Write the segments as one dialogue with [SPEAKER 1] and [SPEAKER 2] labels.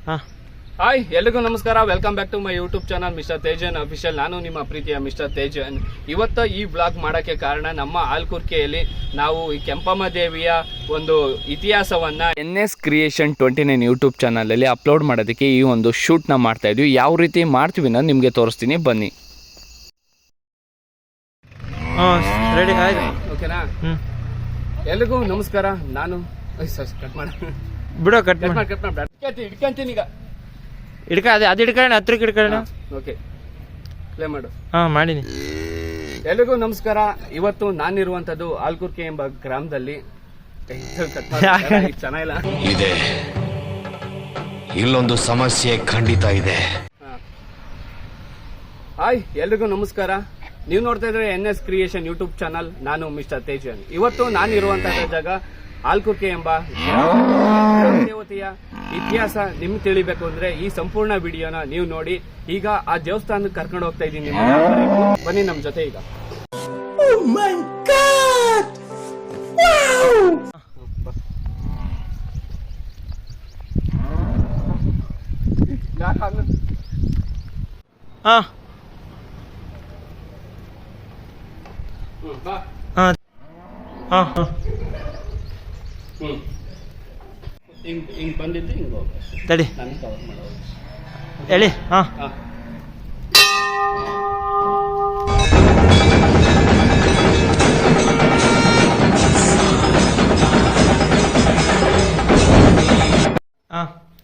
[SPEAKER 1] Hi ಎಲ್ರಿಗೂ ನಮಸ್ಕಾರ. Welcome back to my YouTube channel mister Tejan official. ನಾನು ನಿಮ್ಮ ಪ್ರೀತಿಯ ಮಿಸ್ಟರ್ ತೇಜನ್. ಇವತ್ತು ಈ ಬ್ಲಾಗ್ ಮಾಡೋಕ್ಕೆ ಕಾರಣ, ನಮ್ಮ ಆಲ್ಕುರ್ಕೆಯಲ್ಲಿ ನಾವು ಈ ಕೆಂಪಮ್ಮ ದೇವಿಯ ಒಂದು ಇತಿಹಾಸವನ್ನು NS ಕ್ರಿಯೇಷನ್ 29 ಯೂಟ್ಯೂಬ್ ಚಾನಲಲ್ಲಿ ಅಪ್ಲೋಡ್ ಮಾಡೋದಕ್ಕೆ ಈ ಒಂದು ಶೂಟ್ನ ಮಾಡ್ತಾ ಇದ್ವಿ. ಯಾವ ರೀತಿ ಮಾಡ್ತೀವಿ ನಾನು ನಿಮಗೆ ತೋರಿಸ್ತೀನಿ, ಬನ್ನಿ.
[SPEAKER 2] ರೆಡಿ ಆಯ್ತು,
[SPEAKER 1] ಓಕೆನಾ? ಎಲ್ರಿಗೂ ನಮಸ್ಕಾರ. ನಾನು ಕಟ್ ಮಾಡ
[SPEAKER 2] ಬಿಡೋ, ಕಟ್
[SPEAKER 1] ಇಟ್ಕೊಂತೀನಿ ಈಗ.
[SPEAKER 2] ಹಿಡ್ಕ, ಅದು ಹಿಡ್ಕೊಳ್ಳೋಣ, ಹತ್ರಕ್ಕೆ ಹಿಡ್ಕೊಳ್ಳೋಣ.
[SPEAKER 1] ಓಕೆ, ಪ್ಲೇ ಮಾಡು.
[SPEAKER 2] ಮಾಡೀನಿ.
[SPEAKER 1] ಎಲ್ರಿಗೂ ನಮಸ್ಕಾರ. ಇವತ್ತು ನಾನಿರುವಂತದ್ದು ಆಲ್ಕುರ್ಕೆ ಎಂಬ ಗ್ರಾಮದಲ್ಲಿ. ಚೆನ್ನಾಗಿಲ್ಲ
[SPEAKER 3] ಇದೆ, ಇಲ್ಲೊಂದು ಸಮಸ್ಯೆ ಖಂಡಿತ ಇದೆ.
[SPEAKER 1] ಹಾಯ್ ಎಲ್ರಿಗೂ ನಮಸ್ಕಾರ. ನೀವು ನೋಡ್ತಾ ಇದ್ರೆ NS ಕ್ರಿಯೇಷನ್ ಯೂಟ್ಯೂಬ್ ಚಾನಲ್. ನಾನು ಮಿಸ್ಟರ್ ತೇಜನ್. ಇವತ್ತು ನಾನಿರುವಂತಹ ಜಾಗ ಆಲ್ಕುರ್ಕೆ ಎಂಬ ದೇವತೆಯ ಇತಿಹಾಸ ನಿಮ್ಗೆ ತಿಳಿಬೇಕು ಅಂದ್ರೆ ಈ ಸಂಪೂರ್ಣ ವಿಡಿಯೋನ ನೀವು ನೋಡಿ. ಈಗ ಆ ದೇವಸ್ಥಾನಕ್ಕೆ ಕರ್ಕೊಂಡು ಹೋಗ್ತಾ ಇದ್ದೀನಿ. ಬನ್ನಿ ನಮ್ ಜೊತೆ ಈಗ. ಹಿಂಗ್ ಬಂದಿದ್ದು ಹಿಂಗ
[SPEAKER 2] ತಡಿ,
[SPEAKER 1] ನಾನು ಕವರ್ ಮಾಡೋದು
[SPEAKER 2] ಹೇಳಿ.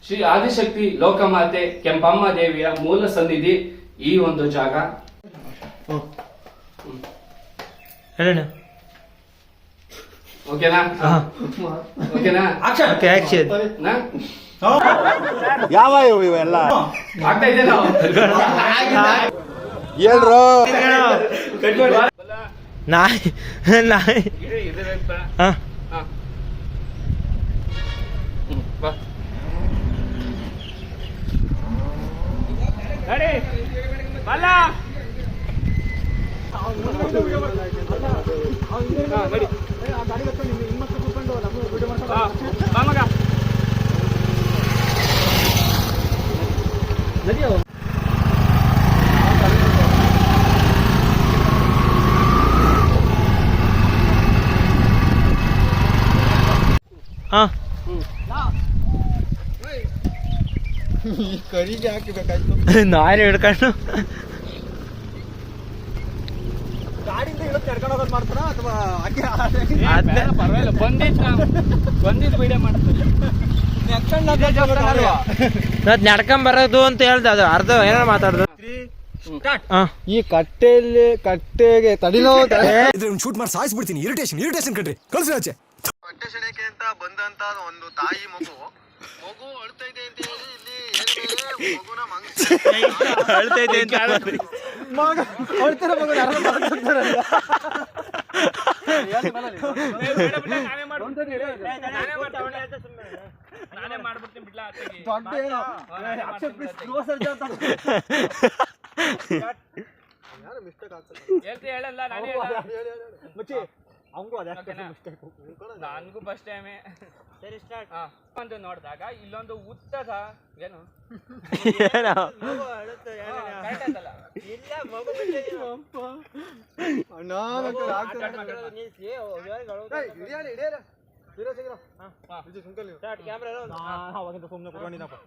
[SPEAKER 1] ಶ್ರೀ ಆದಿಶಕ್ತಿ ಲೋಕಮಾತೆ ಕೆಂಪಮ್ಮ ದೇವಿಯ ಮೂಲ ಸನ್ನಿಧಿ ಈ ಒಂದು ಜಾಗ.
[SPEAKER 2] ಹೇಳೋಣ.
[SPEAKER 1] ಓಕೆನಾ? ಓಕೆನಾ?
[SPEAKER 4] ಯಾವ ಇವೆಲ್ಲ
[SPEAKER 1] ಆಗ್ತಾ ಇದೆ ನಾವು
[SPEAKER 4] ಹೇಳ್ರು.
[SPEAKER 2] ನಾಯಿ ನಾಯಿ.
[SPEAKER 4] ಕರಿಗೆ ಹಾಕಿಬೇಕಾಯ್ತು.
[SPEAKER 2] ನಾಯಿ ಹಿಡ್ಕೊಂಡು
[SPEAKER 4] ಗಾಡಿಯಿಂದ ಇಳಿದು ಕರ್ಕೊಂಡು ಹೋಗೋದು ಮಾಡ್ತಾರ ಅಥವಾ
[SPEAKER 1] ಪರವಾಗಿಲ್ಲ. ಬಂದಿದ್ ವಿಡಿಯೋ ಮಾಡ್ತಾರೆ.
[SPEAKER 2] ನಡ್ಕೊಂಡ್ ಬರೋದು ಅಂತ ಹೇಳ್ದೆ, ಅದು ಅರ್ಧ ಏನಾರ ಮಾತಾಡ್ದು.
[SPEAKER 4] ಈ ಕಟ್ಟೆಗೆ ತಡಿನೋ ಶೂಟ್ ಮಾಡಿ ಸಾಯಿಸ್ಬಿಡ್ತೀನಿ. ಇರಿಟೇಷನ್ ಕಟ್ರಿ, ಕಳ್ಸಿ ಆಚೆ.
[SPEAKER 5] ಹೊಟ್ಟೆ ಸೆಳೆಕೆ ಅಂತ ಬಂದಂತ ಒಂದು ತಾಯಿ ಮಗು ಅಳ್ತಾ ಇದೆ ಅಂತ ಹೇಳಿ ಇಲ್ಲಿ ಮಗುನ
[SPEAKER 2] ಅಳ್ತೈತೆ ಅಂತ
[SPEAKER 1] ನಾನೇ ಮಾಡ್ಬಿಡ್ತೀನಿ ಬಿಡ್ಲಾ. ಹೇಳಲ್ಲ ನಾನೇ ನನ್ಗೂ ಫಸ್ಟ್ ಟೈಮೇ. ಸರಿ, ಸ್ಟಾರ್ಟ್. ಒಂದು ನೋಡಿದಾಗ ಇಲ್ಲೊಂದು ಉತ್ತದ ಏನು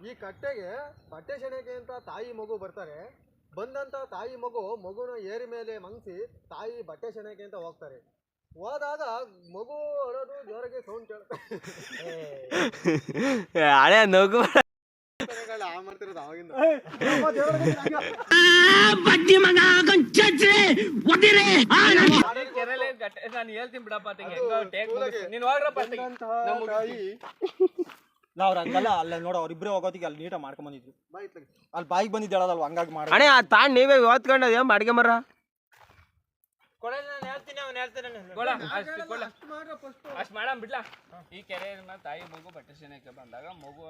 [SPEAKER 5] ಈ ಕಟ್ಟೆಗೆ ಬಟ್ಟೆ ಸೆಳೆಕೆ ಅಂತ ತಾಯಿ ಮಗು ಬರ್ತಾರೆ. ಬಂದಂತ ತಾಯಿ ಮಗುನ ಏರಿ ಮೇಲೆ ಮಂಗಿಸಿ ತಾಯಿ ಬಟ್ಟೆ ಸೆಳೆಕೆ ಅಂತ ಹೋಗ್ತಾರೆ. ಹೋದಾಗ ಮಗು ಅಳೋದು ಜೋರಾಗಿ ಸೌಂಡ್ ಕೇಳುತ್ತೆ.
[SPEAKER 2] ಹಳೆ ನಗು
[SPEAKER 5] ಮಾಡ್ತಿರೋದು ಅವಾಗಿಂದ.
[SPEAKER 1] ನಾನು ಹೇಳ್ತೀನಿ ಬಿಡಪ್ಪ. ನೀನ್ ಹೋಗ್ರಪ್ಪ.
[SPEAKER 4] ನಾವ್ ಹಂಗಲ್ಲ, ಅಲ್ಲ ನೋಡ ಅವ್ರಿಬ್ರೆ ಹೋಗೋದಿಗೆ ಅಲ್ಲಿ ನೀಟಾಗಿ ಮಾಡ್ಕೊಂಡ್ ಬಂದಿದ್ವಿ. ಅಲ್ಲಿ ಬಾಯಿಗೆ ಬಂದಿದ್ದು ಹೇಳೋದಲ್ವ, ಹಂಗಾಗಿ ಮಾಡಿ.
[SPEAKER 2] ಅಣ್ಣ ತಾಂಡ್ ನೀವೇ ಓದ್ಕೊಂಡ ಅಡ್ಗೆ ಮರ
[SPEAKER 1] ಅಷ್ಟ್ ಮಾಡಮ್ ಬಿಡ್ಲಾ. ಈ ಕೆರೆ ತಾಯಿ ಮಗು ಬಟ್ಟೆ ಸೆಳೆಕೆ ಬಂದಾಗ ಮಗು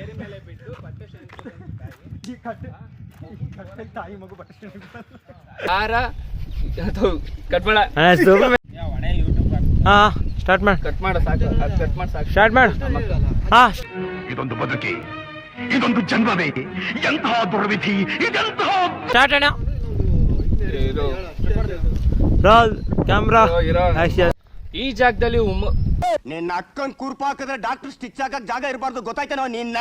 [SPEAKER 1] ಏರಿ ಮೇಲೆ ಬಿಟ್ಟು ಬಟ್ಟೆ
[SPEAKER 4] ತಾಯಿ ಮಗು ಬಟ್ಟೆ
[SPEAKER 1] ಯಾರ ಕಟ್ ಮಾಡ
[SPEAKER 2] ಯೂಟ್ಯೂಬ್ ಹಾ ಸ್ಟಾರ್ಟ್ ಮಾಡಿ
[SPEAKER 1] ಕಟ್ ಮಾಡ ಸಾಕು, ಅದು ಕಟ್ ಮಾಡಿ ಸಾಕು.
[SPEAKER 2] ಸ್ಟಾರ್ಟ್ ಮಾಡಿ ಹಾ
[SPEAKER 3] ಇದೊಂದು ಬದುಕಿ, ಇದೊಂದು ಜನ್ಮವೇ, ಎಂತಹ ದುರ್ವಿಧಿ, ಇದೆಂತಹ
[SPEAKER 2] ಸ್ಟಾರ್ಟ್ ಅಣ್ಣ.
[SPEAKER 1] ಇರು.
[SPEAKER 2] ರೋಲ್ ಕ್ಯಾಮ್ರಾ
[SPEAKER 1] ಇರೋ.
[SPEAKER 2] ಆಕ್ಷನ್.
[SPEAKER 1] ಈ ಜಾಗದಲ್ಲಿ
[SPEAKER 6] ನಿನ್ನ ಅಕ್ಕನ್ ಕೂರ್ಪಾಕಿದ್ರೆ ಡಾಕ್ಟರ್ ಸ್ಟಿಚ್ ಹಾಕಕ್ ಜಾಗ ಇರಬಾರ್ದು, ಗೊತ್ತಾಯ್ತೇನೋ ನಿನ್ನ